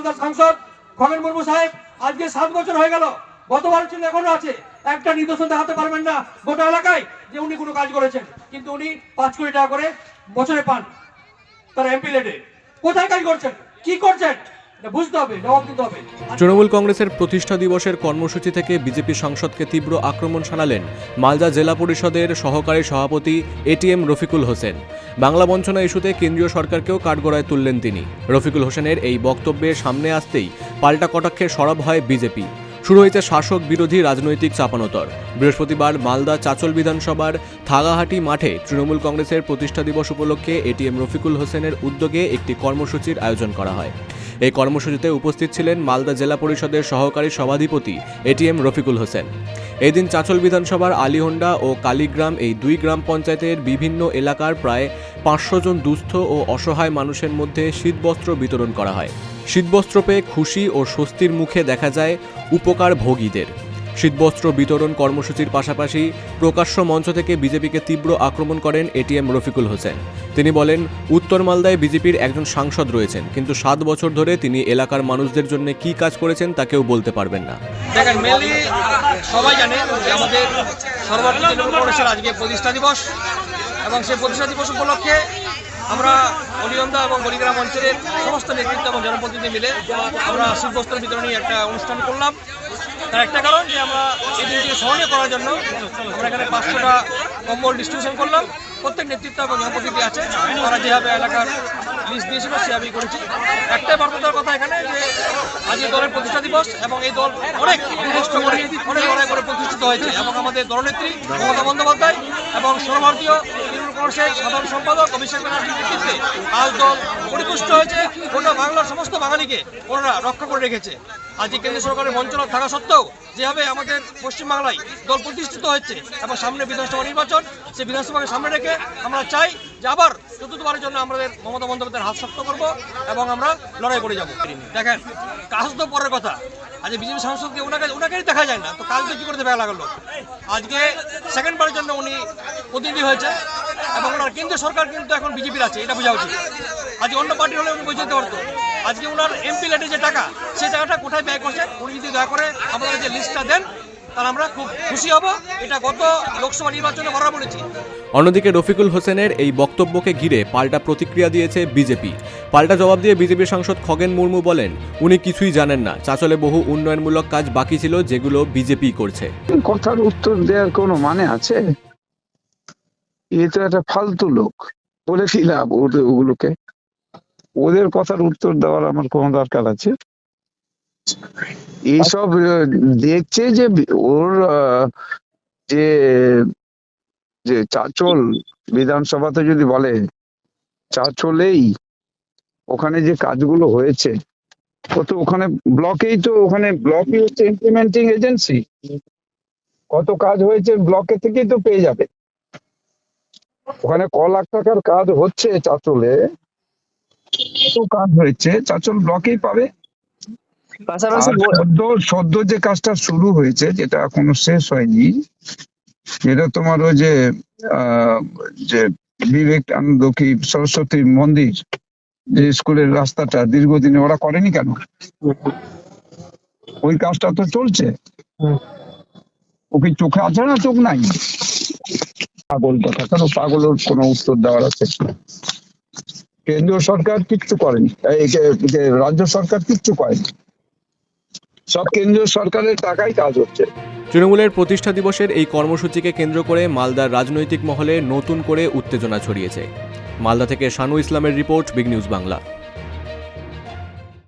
মালদার সাংসদ খগেন মুর্মু সাহেব আজকে 7 বছর হয়ে গেল, গতবার ছিল এখনো আছে, একটা নিদর্শন দেখাতে পারবেন না গোটা এলাকায় যে উনি কোনো কাজ করেছেন। কিন্তু উনি 5 কোটি টাকা করে বছরে পান তার এমপি লেটে। কোথায় কাজ করছেন, কি করছেন বুঝতে হবে, জবাব দিতে হবে। তৃণমূল কংগ্রেসের প্রতিষ্ঠা দিবসের কর্মসূচি থেকে বিজেপি সাংসদকে তীব্র আক্রমণ শানালেন মালদা জেলা পরিষদের সহকারী সভাপতি এটিএম রফিকুল হোসেন। বাংলা বঞ্চনা ইস্যুতে কেন্দ্রীয় সরকারকেও কাঠগড়ায় তুললেন তিনি। রফিকুল হোসেনের এই বক্তব্যের সামনে আসতেই পাল্টা কটাক্ষের সরব হয় বিজেপি। শুরু হয়েছে শাসক বিরোধী রাজনৈতিক চাপানোতর। বৃহস্পতিবার মালদা চাচল বিধানসভার থাগাহাটি মাঠে তৃণমূল কংগ্রেসের প্রতিষ্ঠা দিবস উপলক্ষে এটিএম রফিকুল হোসেনের উদ্যোগে একটি কর্মসূচির আয়োজন করা হয়। এই কর্মসূচিতে উপস্থিত ছিলেন মালদা জেলা পরিষদের সহকারী সভাধিপতি এটিএম রফিকুল হোসেন। এদিন চাচল বিধানসভার আলীহন্ডা ও কালীগ্রাম এই 2 গ্রাম পঞ্চায়েতের বিভিন্ন এলাকার প্রায় 500 জন দুস্থ ও অসহায় মানুষের মধ্যে শীতবস্ত্র বিতরণ করা হয়। শীতবস্ত্র পেয়ে খুশি ও স্বস্তির মুখে দেখা যায় উপকারভোগীদের। শীতবস্ত্র বিতরণ কর্মসূচির পাশাপাশি প্রকাশ্য মঞ্চ থেকে বিজেপিকে তীব্র আক্রমণ করেন এটিএম রফিকুল হোসেন। তিনি বলেন, উত্তর মালদায় বিজেপির একজন সাংসদ রয়েছেন, কিন্তু 7 বছর ধরে তিনি এলাকার মানুষদের জন্য কি কাজ করেছেন তা কেউ বলতে পারবেন না। দেখেন, মেনলি সবাই জানে যে আমাদের সর্বভারতীয় তৃণমূল কংগ্রেসের আজকে প্রতিষ্ঠা দিবস, এবং সেই প্রতিষ্ঠা দিবস উপলক্ষে আমরা অলিয়ন্দা এবং বলিগ্রাম অঞ্চলের সমস্ত নেতৃত্ব এবং জনপ্রতিনিধি মিলে আমরা শীতবস্ত্র বিতরণী একটা অনুষ্ঠান করলাম। তার একটা কারণ যে আমরা এই দিনটিকে স্মরণীয় করার জন্য আমরা এখানে 500টা কম্বল ডিস্ট্রিবিউশন করলাম। প্রত্যেক নেতৃত্ব এবং জনপ্রতিনিধি আছে, তারা যেভাবে এলাকার লিস্ট দিয়েছিল সেভাবেই করেছি। একটাই বার্তার কথা এখানে যে আজকে দলের প্রতিষ্ঠা দিবস, এবং এই দল অনেক কষ্ট করে অনেক লড়াই করে প্রতিষ্ঠিত হয়েছে, এবং আমাদের দলনেত্রী মমতা বন্দ্যোপাধ্যায় এবং সর্বভারতীয় তৃণমূল কংগ্রেসের সাধারণ সম্পাদক অভিষেক ব্যানার্জির নেতৃত্বে আজ দল পরিপুষ্ট হয়েছে। গোটা বাংলার সমস্ত বাঙালিকে ওনারা রক্ষা করে রেখেছে। আজকে কেন্দ্রীয় সরকারের বঞ্চনা থাকা সত্ত্বেও যেভাবে আমাদের পশ্চিমবাংলায় দল প্রতিষ্ঠিত হচ্ছে এবং সামনে বিধানসভা নির্বাচন, সেই বিধানসভাকে সামনে রেখে আমরা চাই যে আবার চতুর্থবারের জন্য আমাদের মমতা বন্দ্যোপাধ্যায়ের হাত শক্ত করবো এবং আমরা লড়াই করে যাবো। দেখেন, কাজ তো পরের কথা, আজকে বিজেপি সাংসদকে ওনাকেই দেখা যায় না, তো কাজ তো কি করে দেখা লাগলো। আজকে সেকেন্ডবারের জন্য উনি প্রতিনিধি হয়েছে, এবং ওনার কেন্দ্রীয় সরকার কিন্তু এখন বিজেপির আছে, এটা বোঝা উচিত। আজকে অন্য পার্টির হলে উনি বুঝতে পারতো। আজকে ওনার এমপি লেটে যে টাকা, সেই টাকাটা কোথায় ব্যয় করছেন, উনি যদি দয়া করে আমাদের যে লিস্টটা দেন তাহলে আমরা খুব খুশি হব। এটা গত লোকসভা নির্বাচনে আমরা বলেছি। অন্যদিকে রফিকুল হোসেনের এই বক্তব্যকে ঘিরে পাল্টা প্রতিক্রিয়া দিয়েছে বিজেপি। পাল্টা জবাব দিয়ে বিজেপি সাংসদ খগেন মুর্মু বলেন, উনি কিছুই জানেন না, চাচলে বহু উন্নয়নমূলক কাজ বাকি ছিল যেগুলো বিজেপি করছে। কথার উত্তর দেওয়ার কোনো মানে আছে? এ তো একটা ফালতু লোক, বলে কি লাভ ওগুলোকে? ওদের কথার উত্তর দেওয়ার আমার কোনো দরকার আছে? এইসব দেখছে যে ওর যে যে চাচল বিধানসভাতে যদি বলে চাচলেই ওখানে যে কাজগুলো হয়েছে, ও তো ওখানে ব্লকেই, তো ওখানে ব্লকই হচ্ছে ইমপ্লিমেন্টিং এজেন্সি। কত কাজ হয়েছে ব্লকে থেকেই তো পেয়ে যাবে। ওখানে ক লাখ টাকার কাজ হচ্ছে চাচলে, কত কাজ হয়েছে চাচল ব্লকেই পাবে। সদ্য যে কাজটা শুরু হয়েছে, যেটা এখনো শেষ হয়নি, যেটা তোমার ওই যে বিবেকানন্দ কি সরস্বতী মন্দির যে স্কুলের রাস্তাটা দীর্ঘদিনে ওরা করেনি কেন? ওই কাজটা তো চলছে। ও কি চোখে আছে না চোখ নাই? পাগল কথা, কেন পাগলের কোনো উত্তর দেওয়ার আছে? কেন্দ্রীয় সরকার কিচ্ছু করেনি, রাজ্য সরকার কিচ্ছু করেনি, সব কেন্দ্রীয় সরকারের টাকাই কাজ হচ্ছে। তৃণমূলের প্রতিষ্ঠা দিবসের এই কর্মসূচিকে কেন্দ্র করে মালদার রাজনৈতিক মহলে নতুন করে উত্তেজনা ছড়িয়েছে। মালদা থেকে শানু ইসলামের রিপোর্ট, বিগ নিউজ বাংলা।